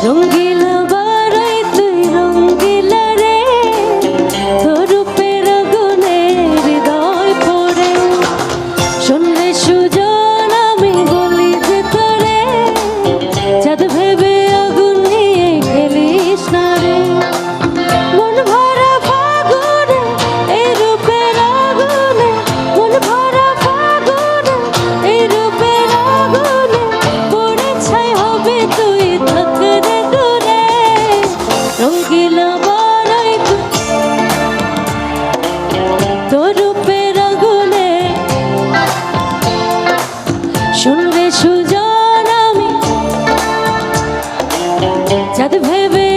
রঙ্গিলা বারাই তুই রঙ্গিলা রে, তোর রূপের আগুনে হৃদয় পড়ে। শুনলে সুজন আমি বলি যে তোরে, চাঁদ ভেবে আগুন নিয়ে খেলিস না রে। মন ভরা ফাগুনে এই রূপের আগুনে, মন ভরা ফাগুনে এই রূপের আগুনে, পড়ে ছাই হবে তুই থাকরে দূরে। রঙ্গিলা বারাই তোর রূপের আগুনে, শুনলে সুজন আমি চাঁদ ভেবে